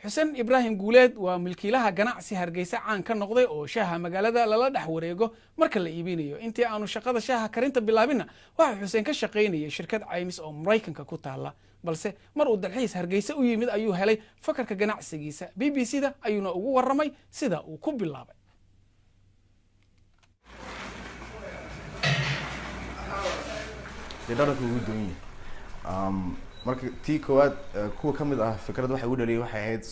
xuseen ibraahim guuleed waa milkiilaha ganacsi hargeysa caan ka noqday oo shaaha magaalada lala dhex wareego marka la iibinayo. intii aanu shaqada shaaha karinta bilaabina waxa xuseen ka shaqaynayay shirkad caymis oo Mareykanka ku taala, balse mar uu dalxiis hargeysa u yimid ayuu helay fakarka ganacsigiisa. BBC-da ayuuna ugu waramay sida uu ku bilaabay. marka tii koowaad kuwa kamid ah fikrad waxa uu dhaliyay waxay ahayd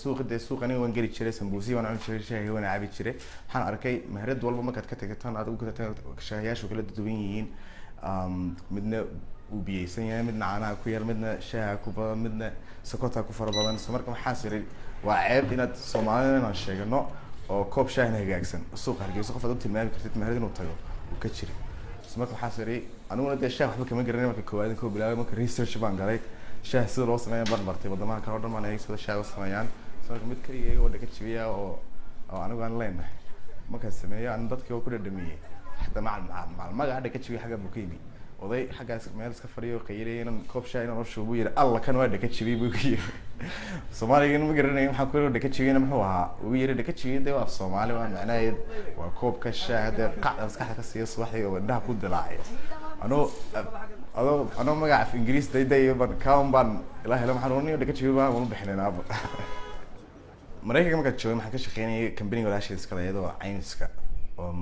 suuqani waan geli jiray sambuusi waan cuni jiray shaahi waan cabi jiray waxaan arkay meherad walba markaad ka tagtaan aad ugu tagtaan shaahiyaashu kala duwan yihiin midna uu biyeysan yahay midna caanaha ku yar midna shaaha ku badan midna sokorta ku fara badan marka waxaan siray waa ceeb inaad Soomaaliyana sheegano oo koob shaahna hagaagsan suuq Hargeysa qof aad u tilmaami kartid meherad inuu tago uu ka jiray marka waxaan siray aniguna de shaah waxba kama garanay marka koowaad ko bilaabay marka research baan galay shaah sida loo sameeyo barbartay wadamaha kale oo dhan ma sida shaah u sameeyaan sababta mid kaliya oo dhaka jibiya oo anigu aan leenahay marka sameeyo aan dadkii ku dhadhamiyay hatta magaca dhaka jibiya xaga bukeemi oday xagaas meel iska fariyo qeyreen koob shaah inuu shubo yiri alla kan waa dhaka jibiya buu yiri Soomaaliga ma garanay waxa ku dhaka jibiya muxuu ahaa uu yiri dhaka jibiya waa Soomaali waa macnaheed waa koobka shaah qacda iska ka siiyo subaxdii oo indhaha ku dilaacay أنا ما قاعد في إنجليز ده كام بان لا هلا محروني ولا كتشوي بان ونو بحنا نابو مريكا ما كتشوي ما حكش خيني كمبيني ولا شيء سكلا يدو عينس كا أو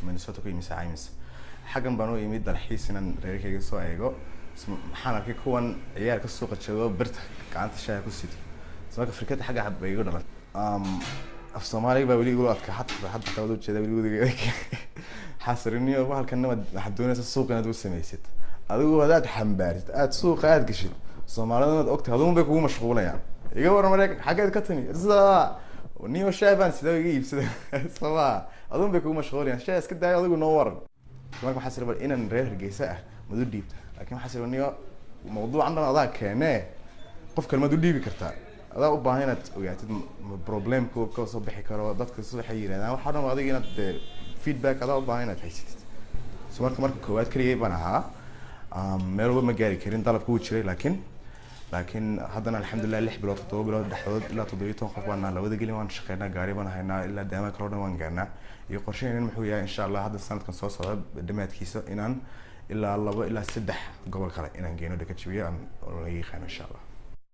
من صوته كي مسا عينس حاجة بانو يميد الحيس إن ريكا يسوع يجو حنا كي كون عيال كسوق تشوي برت كانت الشاي كوسيتي سواء كفريكات حاجة حب يجو دلنا في الصومالي بقولي يقولوا حتى تودو كذا بيقولوا حاسرني وبحال كنا حدونا السوق أنا دوس سميست adigu wadaad xambaartid aad suuqa aad gashay Soomaalida ogtahay adoo bay kugu mashquulayaan iga waran Mareykan xageed ka tani sida niyo shayban sida iga iibsada sabaa adoo bay kugu mashquulayaan shay iska daay adigu noo waran marka waxa sirba inaan reer Hargeysa ah madu dhiibta laakiin waxa sirba niyo mawduucan adaa keenee qof kalmad u dhiibi kartaa adaa u baahan inaad ogaatid problemku ka soo bixi karo dadka soo xiriirana waxa dhan adiga inaad feedback adaa u baahan inaad haysatid marka koowaad kaliya baan ahaa meel walba ma gaari karin dalabku wuu jiray laakiin haddana alxamdulillah 6 bilood 7 bilood dhaxdood ilaa 17 qof waan la wada gelin waan shaqeynaa gaari baan haynaa ilaa daama kale oo dhan waan gaarnaa iyo qorsheenin muxuu yahay insha Allah hadda sanadkan soo socda dhamaadkiisa inaan ilaa 2 ilaa 3 gobol kale inaan geeno dhaka jabiyo aan oo la yaqaan insha Allah